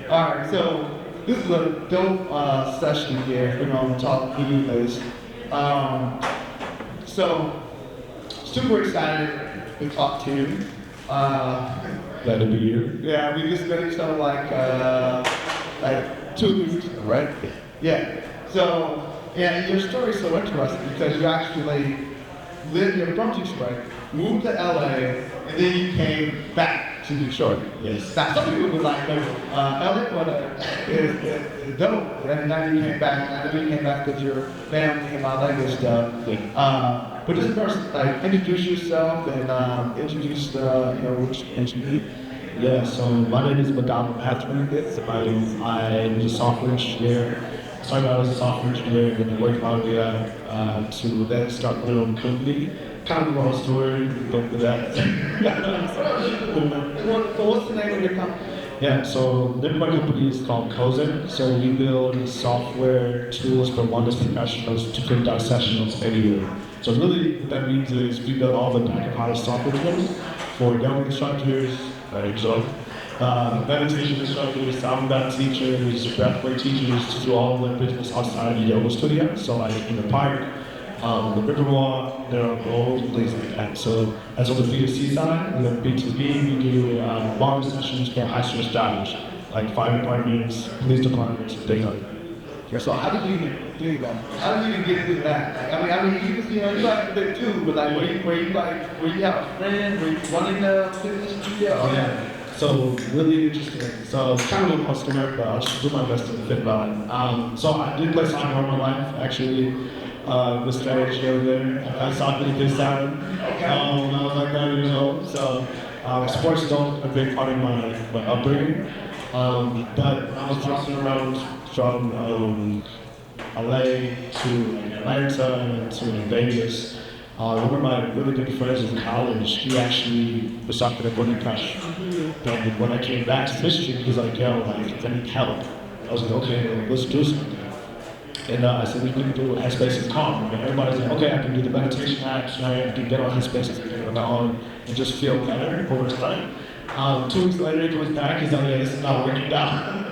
Alright, so this is a dope session here, talk to you guys. So, super excited to talk to you. Glad to be here. Yeah, we just met each other like 2 weeks ago, right? Yeah. So, yeah, your story is so interesting because you actually you're from Detroit, moved to LA, and then you came back to Detroit. Yes. Now, some people would like, LA is dope, and now you came back, and then you came back with your family and all that good stuff. But just first, introduce yourself and introduce, which engineer. Yeah, so my name is Madonna Patrick. I'm a software engineer. Started out as a software engineer and then worked my way up to then start my own company. Kind of a long story, go for that. So what's the name of your company? Yeah, so the name of my company is called EcoSystem. So we build software tools for wellness professionals to print out sessions anywhere. So really what that means is we build all the back-of-house software tools for yoga instructors, meditation instructors, sound bath teachers, breathwork teachers to do all of the business outside of the yoga studio. So like in the park, the Riverwalk, there are all places like that. So as on the B2C side, and then B2B, we do long sessions for high stress divers, like fire departments, police departments, things like that. Yeah, so how did you even do that? How did you even get into that? I mean, you like it too, but like, were you have a friend? Were you running the fitness studio? Oh yeah. So really interesting. So kind of a customer, but I'll just do my best to fit about it. So I did play soccer all my life, actually. The strategy over there. I soccer at this time. When I was like 9 years old. So sports is still a big part of my upbringing. But I was bouncing around from LA to Atlanta to Vegas. One of my really good friends in college, he actually was talking to Bunny Crush. And when I came back to Michigan, he's like, yo, like, I need help. I was like, okay, well, let's do something. And I said, we can do Headspace and Calm. And everybody's like, okay, I can do the meditation apps, and I can get on Headspace on my own and just feel better over time. 2 weeks later, he comes back, he's like, yeah, this is not working out.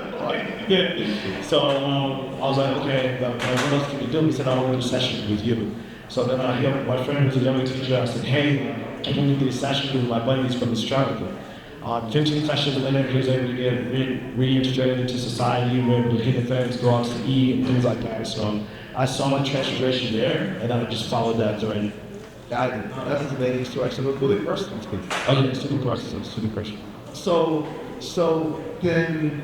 So I was like, okay, what else can we do? He said, I want to do a session with you. So then my friend was a yoga teacher. I said, hey, I can do this session with my buddies from Australia. 15 sessions later, he was able to get reintegrated into society, we were able to get events, go out to eat, and things like that. So I saw my transformation there, and I just followed that thread. That's an amazing story. So really personal. Oh yeah, super personal. So then,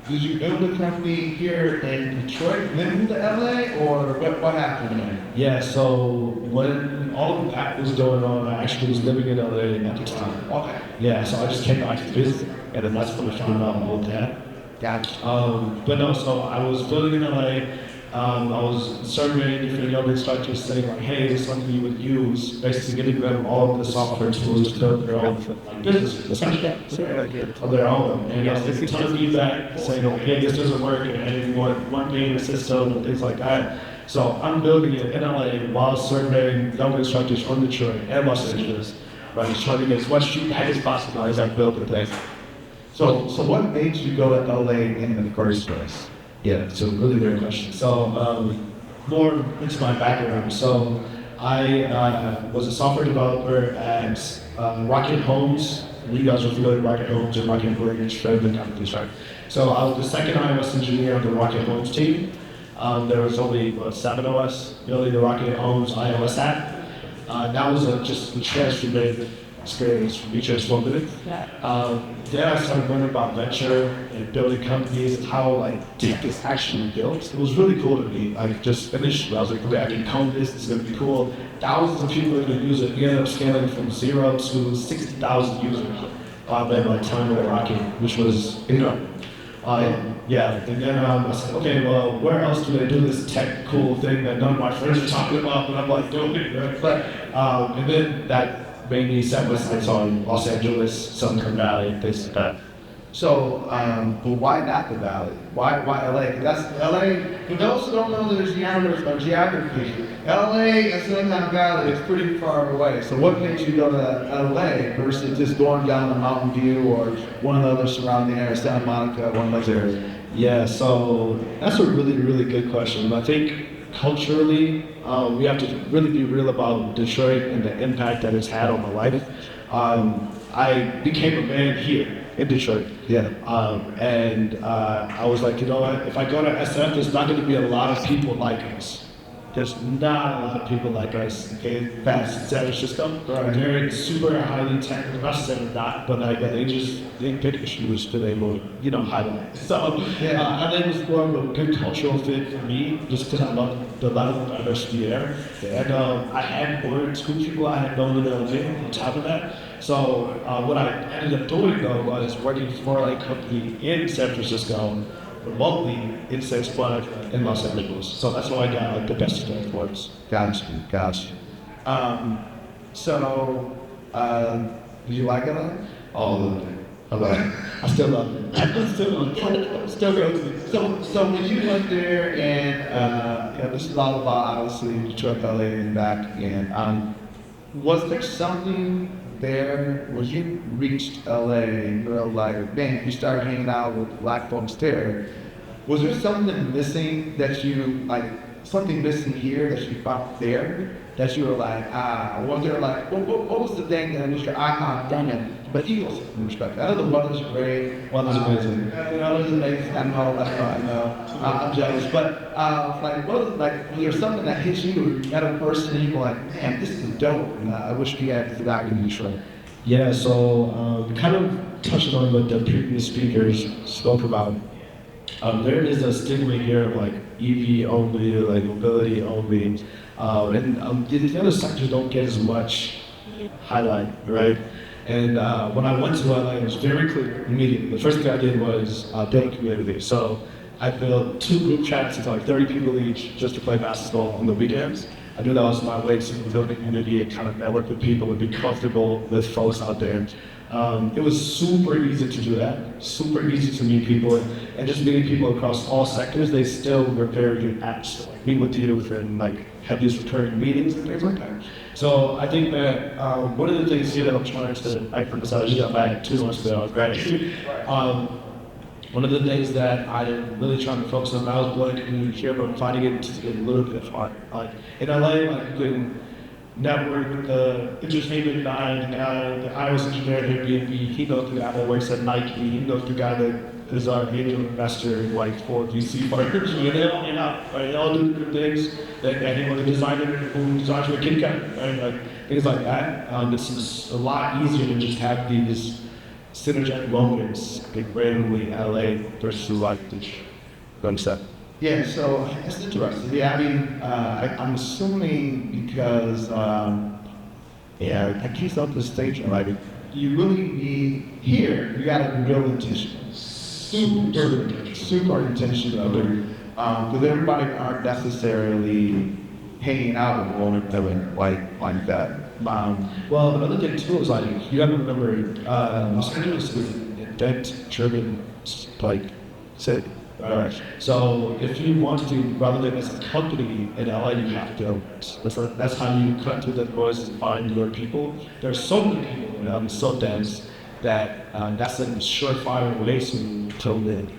did you build a company here in Detroit, then move to LA, or what happened there? Yeah, so when all of that was going on, I actually was living in LA at the time. Okay. Yeah, so I just came back to visit, and then that's when I found out about that. Gotcha. But no, so I was building in LA. I was surveying different yoga instructors saying like, hey, this is something you would use, basically getting rid of all of the software tools to build their own business, essentially, of their own. And I was getting a ton of feedback saying, okay, this doesn't work, and you want one game system and things like that. So I'm building it in LA while surveying yoga instructors from Detroit and Los Angeles, right? Trying to get as much feedback as possible as I build the thing. So what made you go to LA in the first place? Yeah, so really great question. So more into my background. So I was a software developer at Rocket Homes. You guys are familiar with Rocket Homes and Rocket Mortgage, Fredman companies, right? So I was the second iOS engineer on the Rocket Homes team. There was only 7 of us building the Rocket Homes iOS app. That was just a transformative experience for me, transformative. Then I started learning about venture and building companies and how deep it's actually built. It was really cool to me. Just initially, I was like, okay, I can code this is going to be cool. Thousands of people are going to use it. We ended up scaling from 0 to 60,000 users by the time of the Rocket, which was enormous. Yeah, and then I said, okay, well, where else do they do this tech cool thing that none of my friends are talking about, but I'm like, doing it, right? But, and then that made me set my sights on Los Angeles, Silicon Valley, things like that. So, but why not the Valley? Why LA? 'Cause that's LA. For those who don't know their geography, LA and Silicon Valley is pretty far away. So what makes you go to LA versus just going down to Mountain View or one of the other surrounding areas, Santa Monica, one of those areas? Yeah, so that's a really, really good question. I think culturally, we have to really be real about Detroit and the impact that it's had on my life. I became a man here in Detroit. Yeah. I was like, you know what, if I go to SF, there's not going to be a lot of people like us. There's not a lot of people like us in San Francisco. Right. They're super highly technical. Not saying not, but like they pick issues to they will, highlight. So I think it was more of a good cultural fit for me, just because I love the level of diversity there. And I had more school people I had known in LA on top of that. So what I ended up doing though was working for a company in San Francisco, remotely in San Juan in Los Angeles. So that's why I got like the best of both worlds. Gotcha. Did you like LA? All of it. I still love it. Still go to it. So when you went there and this is all about obviously Detroit, LA, and back again. Was there something there when you reached LA and you were like, man, you started hanging out with black folks there? Was there something missing that you something missing here that you found there that you were like, was there like, what was the thing that was your dang it? But Eagles, in respect. I know the weather's great. Weather's amazing. Weather's amazing. I know that's right. I know. I'm jealous. But was there something that hit you at a person and you were like, man, this is dope. And I wish we had that in Detroit. Yeah, so kind of touching on what the previous speakers spoke about. There is a stigma here of like EV only, like mobility only, and the other sectors don't get as much highlight, right? And when I went to LA, it was very clear immediately. The first thing I did was build a community. So I built 2 group chats with like 30 people each just to play basketball on the weekends. I knew that was my way to build a community and kind of network with people and be comfortable with folks out there. It was super easy to do that, super easy to meet people, and just meeting people across all sectors. They still were very good at meet with you and like have these recurring meetings and things like that. So I think that one of the things here that I'm trying to, I got back 2 months ago, gratitude. One of the things that I'm really trying to focus on now is building community here, but I'm finding it to get a little bit hard. Like in LA, like you can network with the entertainment guy, the iOS engineer at Airbnb. He knows the guy that works at Nike. He knows the guy that is our angel investor in like 4 VC partners. And they all do different things. They want to design it, who designs your Kit Kat, right? Like things like that. This is a lot easier to just have these synergetic moments randomly LA versus like this. Yeah, so it's interesting. Yeah, I mean, I'm assuming because, I keep up the stage, like, you really need here. You got to be real intentional, super intentional, because everybody aren't necessarily hanging out with one another like that. Well, another thing too is like you have to remember, Los Angeles is an event-driven city. Alright. So if you want to rather than as a company in LA, you have to. That's how you cut through the noise and find your people. There's so many people and so dense that that's a surefire way to live.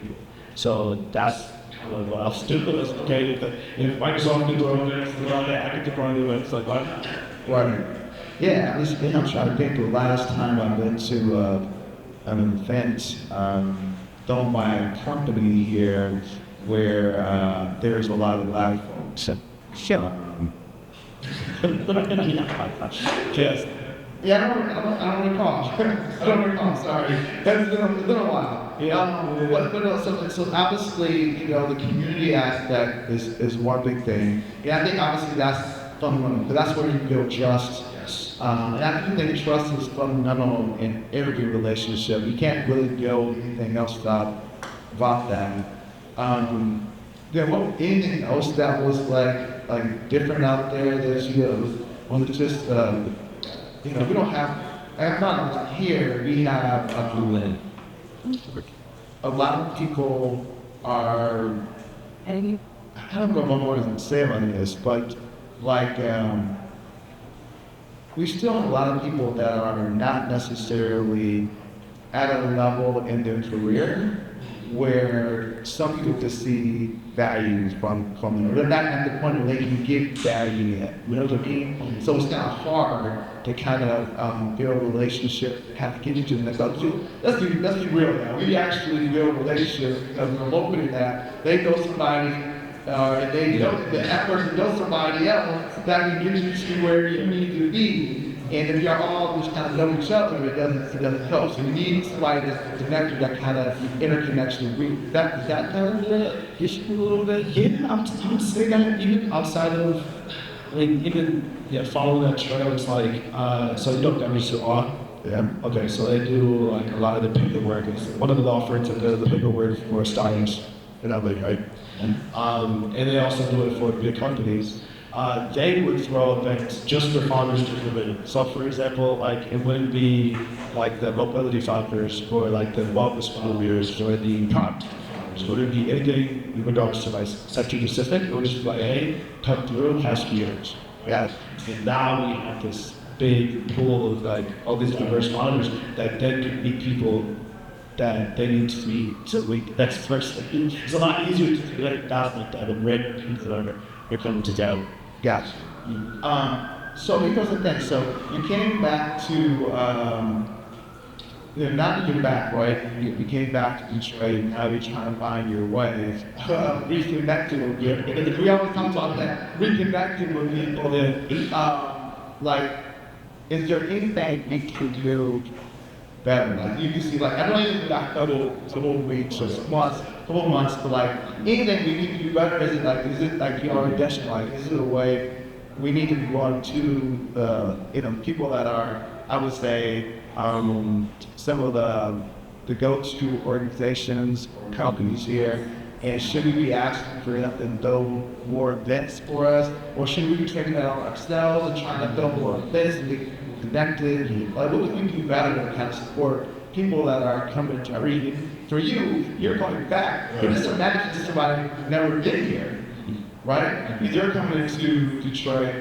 So that's kind of what I'm stupid. It's okay if Microsoft can throw there, I can throw it. It's like why not? Right. Yeah, at least I'm trying to think the last time I've been to an event done by a company here where there's a lot of black folks. Yes. Yeah, I don't recall. I don't recall. Sorry, it's been a while. Yeah. So obviously, the community aspect is one big thing. Yeah, I think obviously that's fundamental because that's where you build trust. And I do think trust is fundamental in every relationship. You can't really build anything else without that. Anything else that was like different out there that was it just we don't have not here we have a lot of people are I don't know if I'm more to say on this, but like, we still have a lot of people that are not necessarily at a level in their career where some people just see value from them. They're not at the point where they can get value yet. You know what I mean? So it's kind of hard to kind of build a relationship, have to get into the next level. Let's be real now. We actually build relationships because we're looking at that. They know somebody, and they know that person knows somebody else that can get you to where you need to be. And if y'all all just kind of know each other, it doesn't help. So you need somebody that's connected, that kind of interconnection. Is that kind of the issue a little bit? Yeah, I'm saying that even outside of, following that trail, it's like, so you know WSO are? Yeah. Okay, so they do like a lot of the paperwork. It's one of the law firms that does the paperwork for startups and everything, right? And they also do it for big companies. They would throw events just for founders to come in. So for example, like it wouldn't be like the mobility founders or like the wellness founders or the product founders. So it would be anything in regards to like sector specific. It would just be like, hey, come through, have years. Yeah. And now we have this big pool of like all these diverse founders that then could meet people that they need to meet. So that's first. It's a lot easier to do that than random people that are coming together. Gotcha. So because of that, so you came back to, not to get back, right? You came back to Detroit, and now you're trying to find your way. Reconnecting with people. We always talk about that, reconnecting with people. Like, is there anything we can do better? Like, you can see, like, I don't even got a couple weeks or couple months, but like, anything we need to do better? Is it like your intention? Like, is it a way we need to be going to, people that are, I would say, some of the go-to organizations or companies here, and should we be asking for them to build more events for us, or should we be taking that on ourselves and trying to build more events and be connected? Like, what would we do better to kind of support people that are coming to read? For you, you're coming back. But just imagine just somebody who never been here, right? If you're coming to Detroit,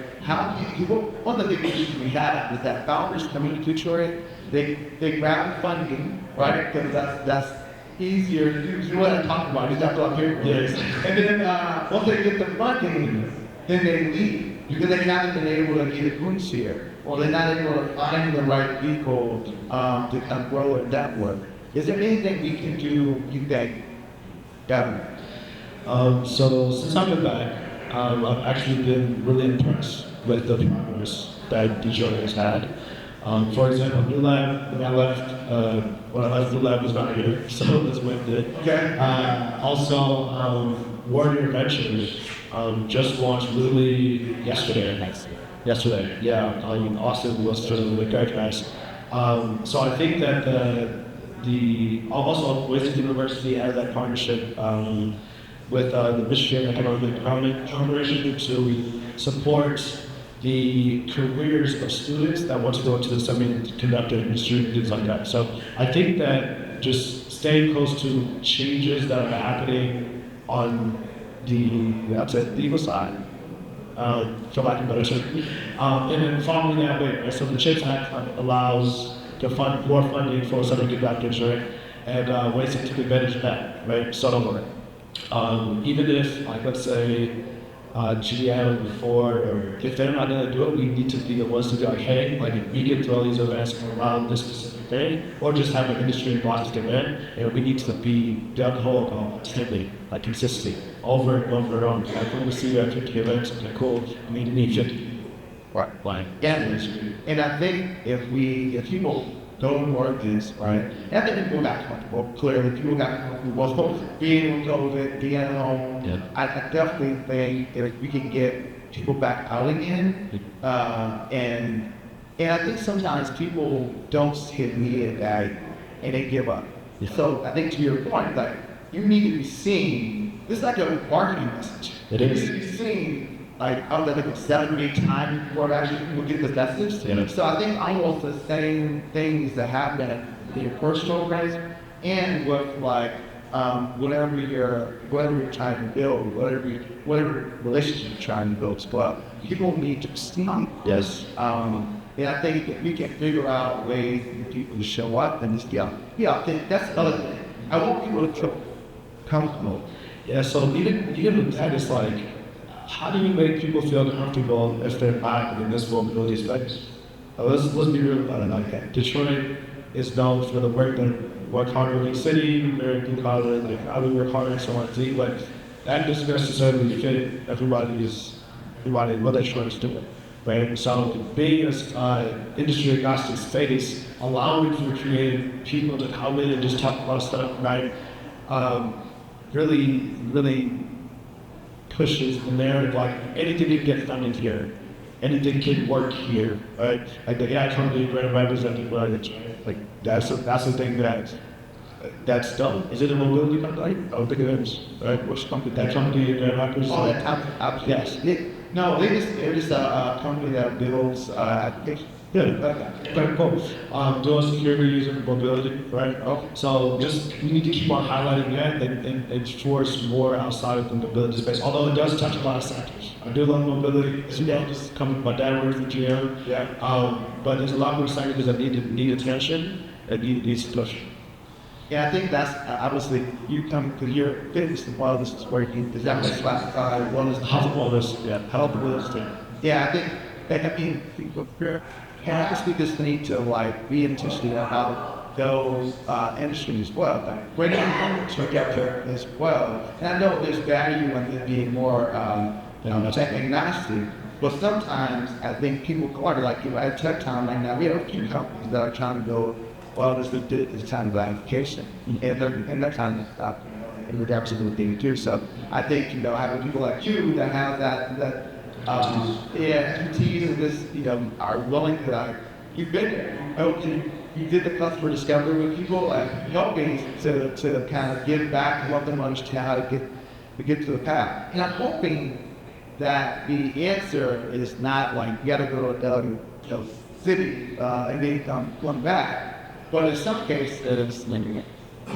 one of the big issues we have is that founders coming to Detroit, they grab funding, right? Because that's easier to do. You know what I'm talking about? Is that what I'm here? Yes. And then once they get the funding, then they leave because they haven't been able to get roots here, or they're not able to find the right people to kind of grow a network. Is there anything we can do, you think, Devin? So since I've been back, I've actually been really impressed with the progress that Detroit has had. For example, New Lab, when I left, New Lab was not here, so this went good. Okay. Also, Warrior Ventures just launched literally yesterday. Yesterday, yeah. Austin was the great guys. So I think that also Wisconsin University has that partnership with the Michigan Economic Development Corporation to support the careers of students that want to go into the semiconductor industry and things like that. So I think that just staying close to changes that are happening on the legal side, for lack of a better term, and then following that way. So the CHIPS Act allows to fund more funding for semiconductors, right? And ways to take advantage of that, right? So even if, like, let's say, GM or Ford, or if they're not going to do it, we need to be the ones to be like, hey, like, we can throw these events around this specific thing, or just have an industry boss come in, and we need to be down the whole constantly, like consistently, over and over and over. Like, when we see you at 50 events, okay, cool, we need 50. Right. Like, Yeah, and I think if people don't work this, right, and I think people got comfortable, clearly, people got comfortable, being with COVID, being at home. Yeah. I definitely think that if we can get people back out again, and I think sometimes people don't see immediate value, and they give up. Yeah. So I think to your point, like, you need to be seen, this is like a marketing message. It You is. need to be seen, like, I was like 7 or 8 times before actually people get the message. Yeah. So I think almost the same things that happen in your personal life and with like whatever you're trying to build, whatever relationship you're trying to build as well. People need to see. Yes. And I think if we can figure out ways for people to show up and just I think that's another thing. I want people to feel comfortable. Yeah, so even that is like, how do you make people feel comfortable if they're not in this mobility space? Let's be real about it like that. Detroit is known for the work hard in the city, very blue collar, like how we work hard and so on. But that doesn't necessarily fit everybody what Detroit is doing. Right? So being an industry agnostic space, allowing for creative people to come in and just talk about stuff, right? Really pushes the narrative, like anything can get done in here, anything can work here, right? Like the AI company brand representing like that's the thing that's done. Is it a mobility company? I don't think it is. Right? Which company? That company that Oh, yes. No, they're just a company that builds applications. Yeah, okay, cool. Dual security and mobility, right? Okay. So we need to keep on highlighting that and force more outside of the mobility space, although it does touch a lot of sectors. I do love mobility. Just coming, my dad works for GM. Yeah. But there's a lot more sectors that need attention and needs to push. Yeah, I think that's obviously you come to your fitness and wellness is where you is that what's classified wellness, Health wellness, yeah. health wellness. Yeah, I think people we just need to like be interested in how those industries work, like bringing them together as well. And I know there's value in it being more tech agnostic, but sometimes I think people are like at Tech Town right now, we have a few companies that are trying to go. Well, this kind of application, and they're trying to stop, and we're absolutely too. So I think having people like you that have that expertise in this, are willing to you've been there. You did the customer discovery with people and helping to kind of give back and let them understand how to get to the path. And I'm hoping that the answer is not like you got to go to another city and then come back. But in some cases, you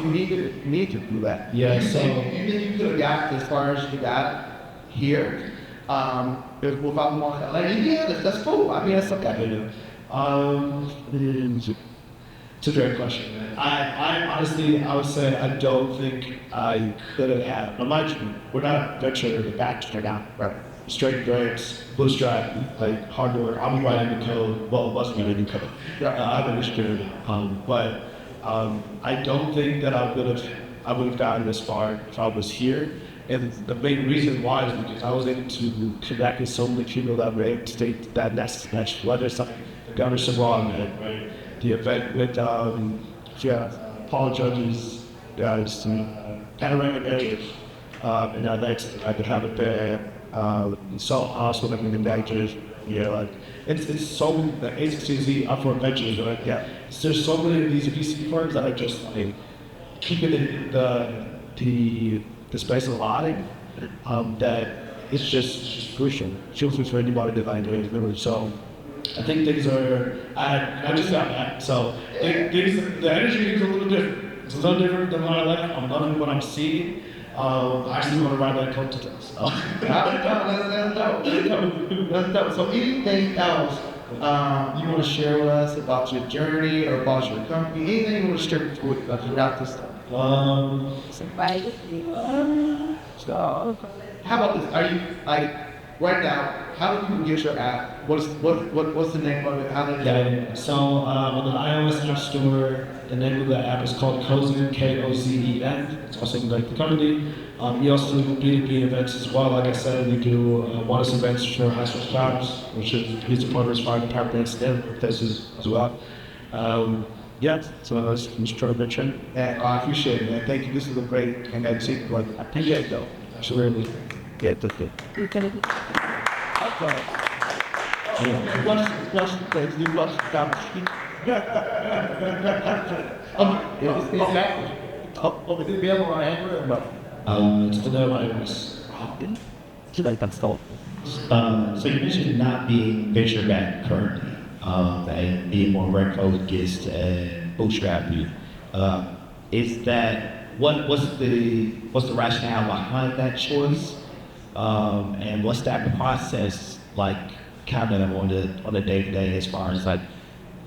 need to do that. Yeah, so you could have got as far as you got here. Without more, that's cool. I mean, that's okay. It's a great question, man. I honestly, I would say I don't think I could have had. Now, mind you, we're not venture the back down, right? Straight grades, bootstrap, like hard work. I'm writing the code. Well, it wasn't writing code. I've been security. But I don't think that I would have gotten this far if I was here. And the main reason why is because I was able to connect with so many people that were able to take that next match, whether it's something the Governor Savon, right? The event with Paul Judge's panoramic areas, and I could have it there. Salt Hospital living in Dangers, it's so many, the HCZ Upward Ventures, right? Yeah. There's so many of these VC firms that are just like keeping the space alive, that it's just crucial. Children for anybody that I know. So I think things are, I just got that. So the energy is a little different. It's a little different than what I like. I'm loving what I'm seeing. I just want to ride that coat to us. So anything else you want to share with us about your journey or about your company? Anything you want to share about this stuff? How about this? Are you right now? How do people get your app? What's the name of it? How do they So on the iOS App Store, the name of the app is called Kozen, Kozen. It's also like the company. We also do B2B events as well. Like I said, we do wellness events for high school jobs, which is police departments, fire departments, and places as well. So that's Mr. Mitchell. And I appreciate it, man. Thank you. This is a great and I appreciate it though. Absolutely. Yeah, that's it. It's the no iOS. So you mentioned not being venture backed currently, and being more rent focused and bootstrap you. Is that what's the rationale behind that choice? And what's that process like kind of on the day to day as far as like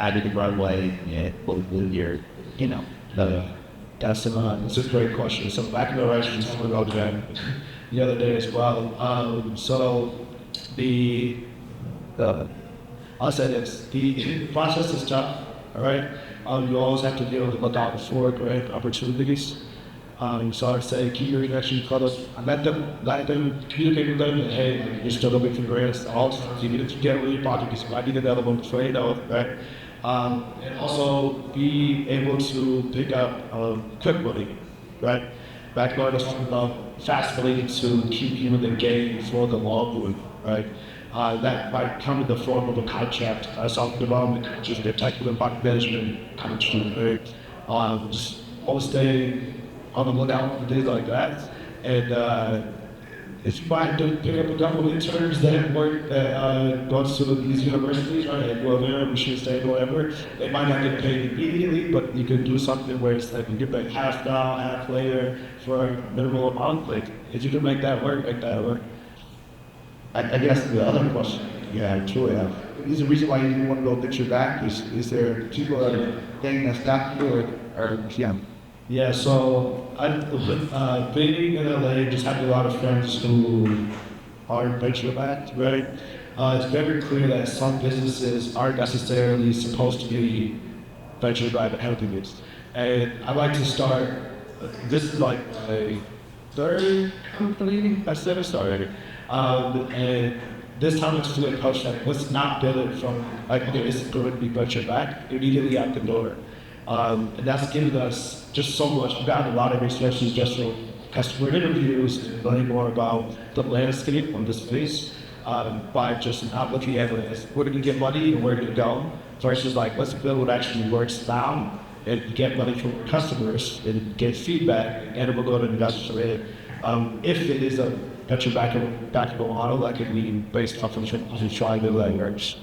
out of the runway and with your, you know, that's It's a great question. So back in the race, just to go to that the other day as well. So I'll say this: the process is tough. All right, you always have to deal with look out for great opportunities. So I'd say keep your connection close. Let them communicate with them. Hey, like, you're still looking for grants. Also, you need to get with your project because you might need another one before you know it, right? And also be able to pick up quick money, right? Back when I was talking about fast money to keep you in the game for the long run, right? That might come in the form of a contract, software development, just the technical and product management contract, right? Just always stay on the lookout for things like that. And if you might do pick up a couple of interns that work that go to these universities, right? And go there, Michigan State, whatever. They might not get paid immediately, but you can do something where it's like you get paid half now, half later for a minimal amount. Like if you can make that work, make that work. I guess the other question you have, truly have, is the reason why you didn't want to go venture back? Is there people that are getting that stopped you or yeah? Yeah, so being in LA, just having a lot of friends who are venture backed, right? It's very clear that some businesses aren't necessarily supposed to be venture backed entities. And I like to start, this is like a third company I said I started. And this time it's to approach that, let's not build it from like, okay, it's going to be venture backed immediately out the door. And that's given us just so much. We've gotten a lot of resources just from customer interviews and learning more about the landscape on this space by just not looking at it as where do we get money and where do we go versus like let's build what actually works now and get money from customers and get feedback and we'll go to investors in. If it is a venture backable model that could be based off of trying to leverage.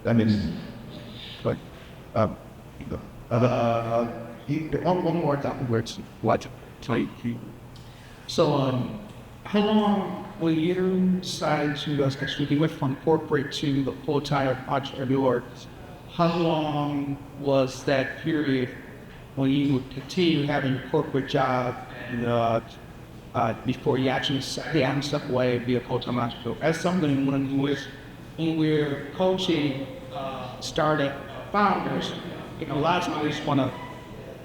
I mean, like, one more topic where it's what? So, how long will you decide to, especially if you went from corporate to the full-time entrepreneur, how long was that period when you would continue having your corporate job and, before you actually sat down and step away and be a full-time entrepreneur? As something when we're coaching startup founders, you know, a lot of times they just want to,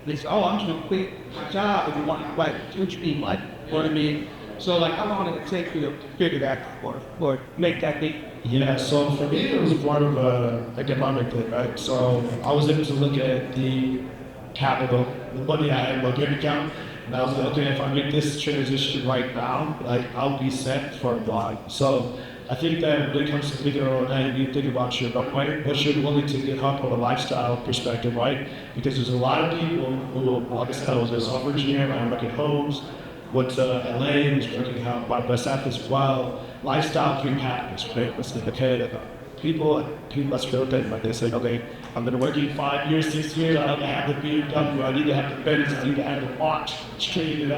they say, oh, I'm just going to quit my job and want to like, what you mean, like, you know what I mean? So, like, how long did it take you to figure that out or make that thing? Yeah, so for me, it was part of economic thing, right? So I was able to look at the capital, the money I had in my bank account, and I was like, okay, if I make this transition right now, like, I'll be set for a while. So I think that when it comes to figuring out how you think about your runway, what you're willing to give up on a lifestyle perspective, right? Because there's a lot of people who, like I said, I was a software engineer, I'm working homes, went to LA, was working out by West Africa as well. Lifestyle can happen, right? It's like, okay, people let's feel that, like they say, okay, I'm gonna work in 5 years, 6 years, I have to be done, I need to have the benefits, I need to have the watch, trade,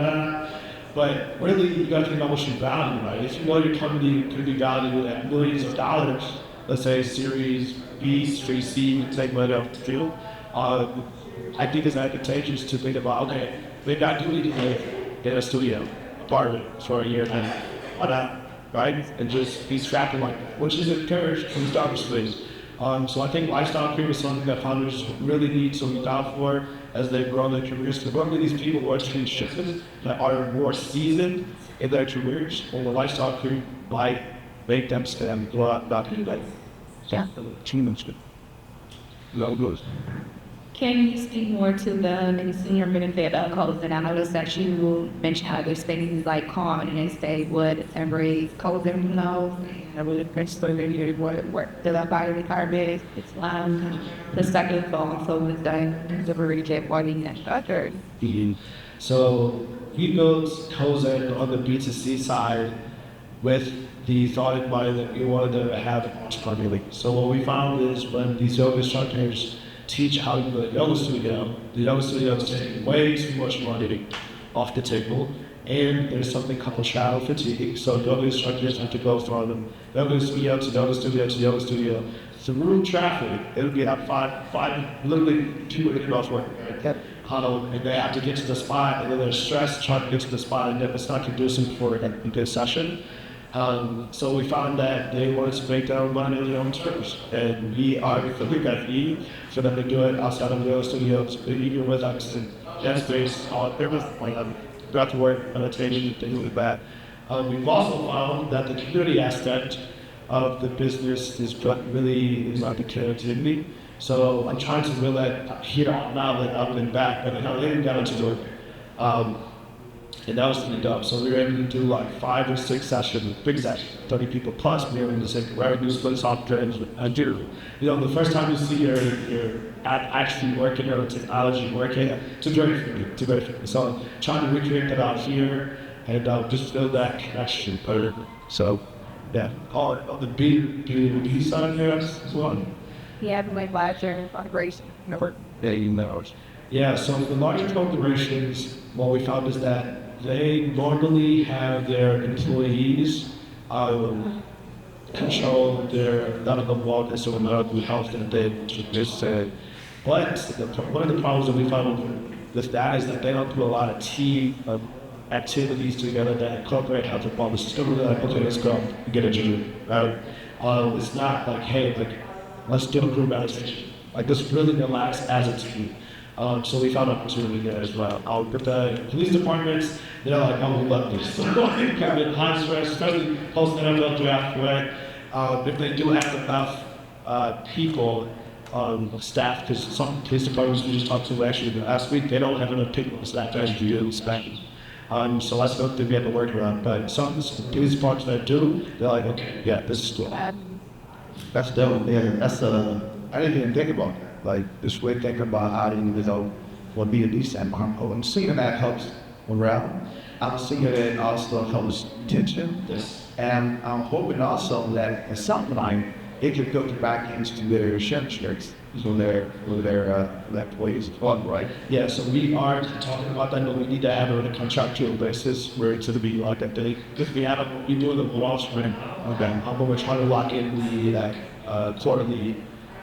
But really, you got to think about what you value, right? If you know your company could be valued at millions of dollars, let's say Series B, Series C, take money off the field, I think it's advantageous to think about, okay, maybe I do need to live in a studio apartment for a year and a half. Why not, right? And just be strapped in like, which is encouraged from the startup space. So I think lifestyle creep is something that founders really need to look out for as they grow their careers. Because one of these people who are transitioning that are more seasoned in their careers, or the lifestyle creep might make them stand go out not do that. Yeah. No good. Can you speak more to the consumer benefit of COVID? I noticed that you mentioned how there's things like common and they would embrace COVID, you know, and would eventually what the environment, it's the second phone, so with the reject wanting and other. So we built Cozen on the B2C side with the thought in mind that we wanted to have entrepreneurially. So what we found is when these yoga instructors teach how to do a yoga studio. The yoga studio is taking way too much money off the table. And there's something called shadow fatigue. So yoga instructors have to go from yoga studio to yoga studio to yoga studio. Through traffic, it'll be at literally 2 minutes work. And they have to get to the spot, and then they're stressed trying to get to the spot, and it's not conducive for a good session. So we found that they wanted to make their own money on their own terms. And we are filling that fee for them to do it outside of the yoga studios, even with us and dance space, everything. Got to work on a training, things like that. We've also found that the community aspect of the business is what really is not the creativity. So I'm trying to reel that here now that I've been back, but I didn't get into it. And that was really dope. So we were able to do like 5 or 6 sessions, big sessions, 30 people plus. We were able to say revenue splits off trends and do. You know, the first time you see you're actually working on technology, working, it's very funny. So trying to recreate that out here and just build that connection better. So yeah, call it on the B side here as well. Yeah, like larger corporation. Yeah, you know. Yeah, so the larger corporations, what we found is that they normally have their employees control their medical wellness or medical health that they just said. But one of the problems that we found with that is that they don't do a lot of team activities together that incorporate health and wellness. It's still like, okay, let's go get a gym. It's not like, hey, like, let's do a group meditation. Like, this really relax as a team. So we found opportunity there as well. With the police departments, they're like, oh, we love this. So kind of high stress, especially post NFL draft, right? If they do have enough people, staff, because some police departments we just talked to actually last week, they don't have enough people on staff to actually do inspection. So that's something we have to work around. But some police departments that do, they're like, okay, yeah, this is cool. That's dope. Yeah, that's I didn't even think about that. Like this way, thinking about how to will be a decent harmful. I'm seeing that helps morale. I'm seeing it also helps tension. And I'm hoping also that at some point it could filter back into their shirts when their employees fun, right? Yeah, so we are talking about that, but we need to have it on a contractual basis where it's going to be like that. If we have it, we do it in Wall Street. Okay. But we're trying to lock in the quarterly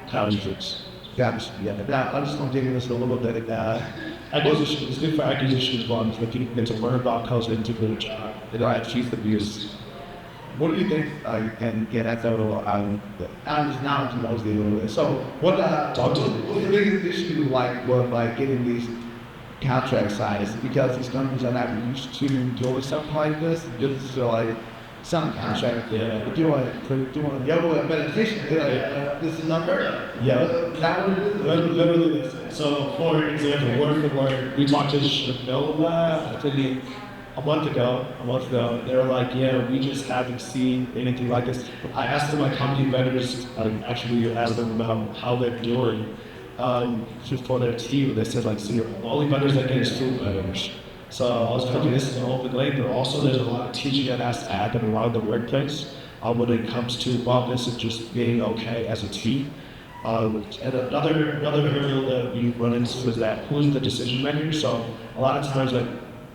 contracts. Yeah, now I'm just going to dig into this a little bit. Acquisition is good for acquisition bonds, but you can learn about how to do the job. Chief abuse. What do you think you can get at that little I'm just now to those dealing So what's the biggest issue with getting these contract signed? Because these companies are not used to doing something like this. Just like some contract, doing yoga meditation. This is unheard of. Yeah. That what it is. Literally. So for example, word for word, we talked to Chanel, I think a month ago, they were like, yeah, we just haven't seen anything like this. I asked them, like, how many vendors, actually asked them about how they're doing for their team. They said, like, see, the only vendors that get is food vendors. So I was thinking this is an open lane, but also there's a lot of teaching that has to happen around the workplace when it comes to wellness and just being okay as a team. And another hurdle that we run into is that who's the decision maker. So a lot of times, like,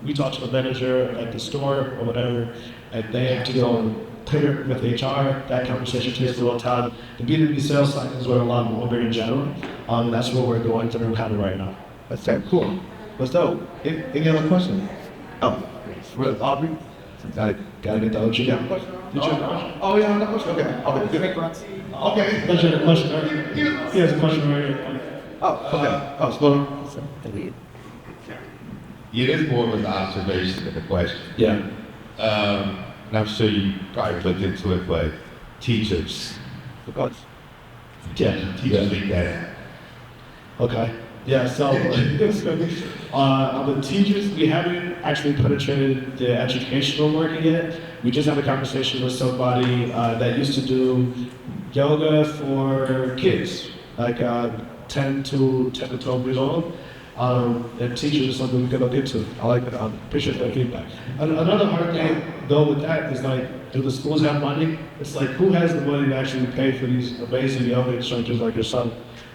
we talk to the manager at the store or whatever, and they have to go and clear with HR. That conversation takes a little time. The B2B sales cycles are a lot longer in general. That's what we're going through kind of right now. That's that cool. What's dope? Any other questions? Oh, Aubrey? Gotta get the OG. Did you have a question? Oh, yeah, another question? Okay, good. Okay. He has a question right here. He has a question right here. Oh, okay. Oh, slow down. It is more of an observation than a question. Yeah. And I'm sure you probably looked into it, but teachers. Teachers leak that. Okay. Yeah, so the teachers, we haven't actually penetrated the educational market yet. We just had a conversation with somebody that used to do yoga for kids, like 10 to 12 years old. And teachers is something we can look into. I like that. Appreciate that feedback. Another hard thing, though, with that is like, do the schools have money? It's like, who has the money to actually pay for these amazing yoga instructors like your son?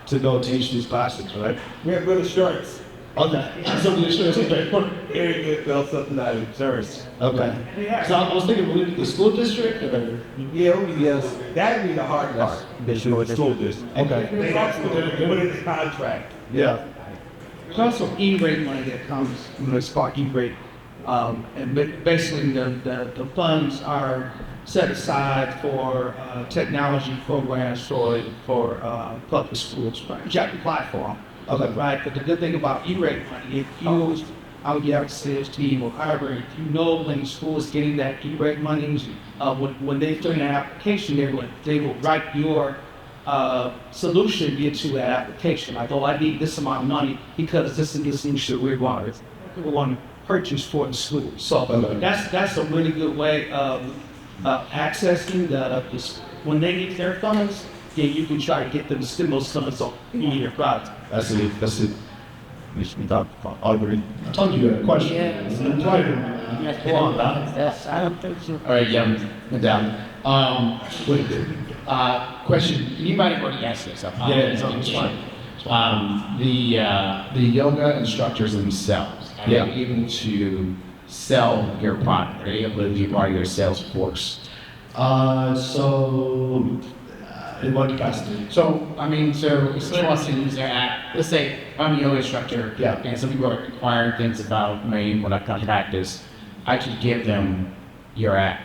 to go teach these classes, right? We have good assurance. Okay. So the insurance is very important. Very good, well subsidized service. Okay. So I was thinking, would it be the school district or? Yeah, yes, that'd be the hard part. The school district. Okay. They also put it in the contract. Yeah. There's also E-rate money that comes, it's called E-rate. Basically the funds are set aside for technology programs for public schools, right? You have to apply for them. Okay. Right, but the good thing about E-rate money, if you, I would get a sales team or however, if you know when the school is getting that E-rate money, when they fill in an application, they will write your solution into that application. Like, oh, I need this amount of money because this is this issue we want to purchase for the school. So that's a really good way of accessing when they get their funds, then you can try to get them stimulus funds on your product. That's it. I agree. I told you that question. All right, yeah, I'm down. Question, you might have already asked this. It's fine. The yoga instructors themselves, are Yeah. they able to sell your product? Are they able to be part of your sales force? In what capacity? So, I mean, so students are at, let's say, I'm a yoga instructor, Yeah. and some people are inquiring things about me when I come to practice. I should give them your app.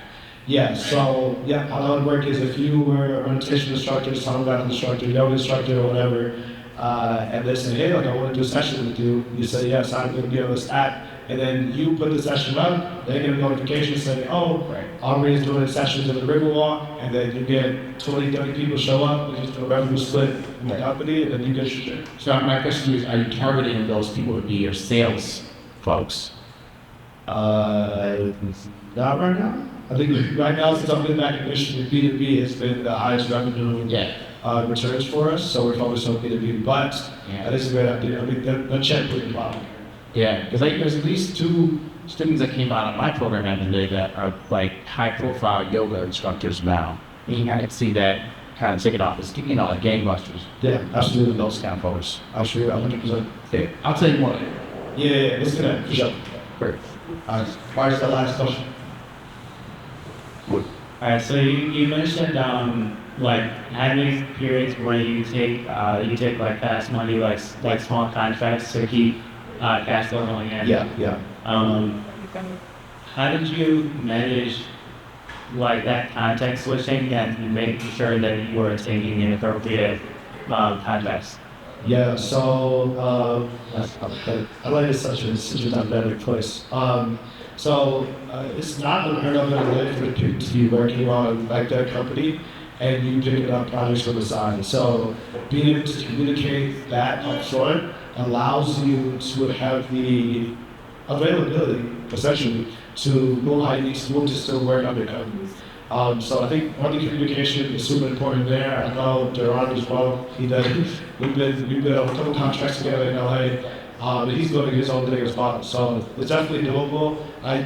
Yeah, so, how that would work is if you were an orientation instructor, sound bath instructor, yoga instructor, or whatever, and they say, hey, like, I want to do a session with you, you say, yes, I'm going to give this app, and then you put the session up, they get a notification saying, oh, Aubrey's doing a session in the Riverwalk, and then you get 20, 30 people show up, which is the revenue split in the company, and then you get your share. So my question is, are you targeting those people to be your sales folks? Not right now. I think right now, since I've been back in Michigan, B2B has been the highest revenue returns for us, so we're focused on B2B. But that is a great idea. I mean, the check would be problem. Yeah, because there's at least 2 students that came out of my program the other day that are like high-profile yoga instructors now. And I can see that kind of take it off. It's, like gangbusters. Yeah, absolutely. Those kind of folks. Absolutely, 100%. Yeah, I'll tell you what. Yeah, let's connect. For sure. Great. Where's the last question? Alright, so you mentioned like having periods where you take like fast money, like small contracts to keep cash flow going in. Yeah. How did you manage like that context switching and making sure that you were taking in appropriate contracts? Yeah, so LA is such a dynamic place. It's not unheard of in LA for people to be working on like that company and you picking up projects from the side. So being able to communicate that up front allows you to have the availability, essentially, to know how you need to still work on your company. So I think one of the communication is super important there. I know Duran as well. We've been on a couple contracts together in LA. But he's going to get his own thing as well. So it's definitely doable. I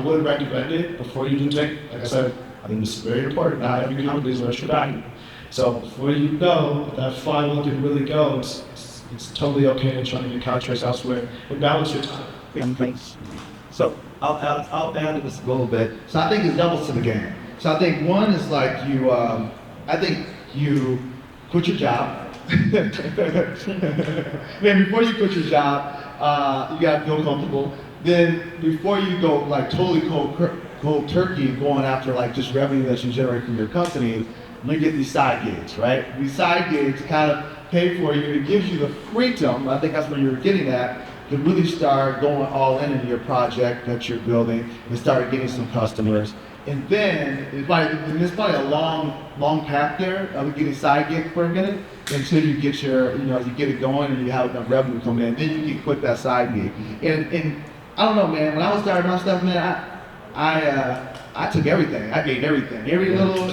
would recommend it before you do take, like I said, I think it's very important. Not every company is extra value. So before you go, that flywheel can really go. It's totally okay to try to get contracts elsewhere, but balance your time. So I'll add to this a little bit. So I think it's doubles to the game. So I think one is like I think you quit your job. Man, before you quit your job, you gotta feel comfortable. Then before you go like totally cold turkey going after like just revenue that you generate from your company, you get these side gigs, right? These side gigs kind of pay for you. It gives you the freedom. I think that's what you're getting at. To really start going all in your project that you're building and start getting some customers. And then there's probably a long path there of getting side gig for a minute until you get you get it going and you have enough revenue coming in. Then you can quit that side gig. And I don't know, man. When I was starting my stuff, man, I took everything. I gave everything, every little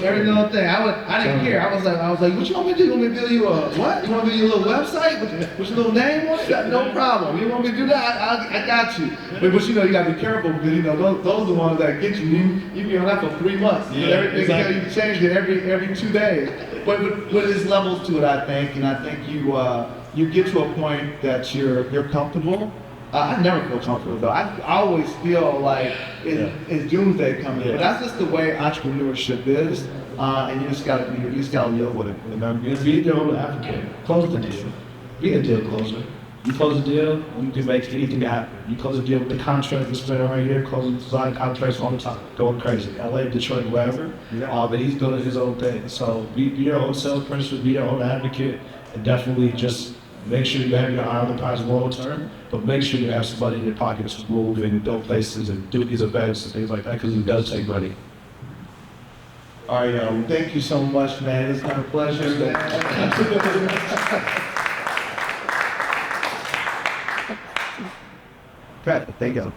thing. I didn't care. I was like, what you want me to do? You want me to build you a what? You want me to build you a little website with your little name on it? No problem. You want me to do that? I got you. But you know, you gotta be careful because you know those are the ones that get you. You be on that for 3 months. Yeah, everything exactly. you changed it every 2 days. But there's levels to it, I think, and I think you get to a point that you're comfortable. I never feel comfortable though. I always feel like it's doomsday coming. Yeah. But that's just the way entrepreneurship is, and you just gotta live with it. And be your own advocate. Close the deal. Be a deal closer. You close the deal, you can make anything happen. You close the deal with the contract that's been right here, closing design contracts all the time, going crazy. LA, Detroit, wherever. But he's doing his own thing. So be your own salesperson, be your own advocate, and definitely just make sure you have your eye on the prize long term, but make sure you have somebody in your pockets to move and go places and do these events and things like that, because it does take money. All right, yo, thank you so much, man. It's been a pleasure. Thank you.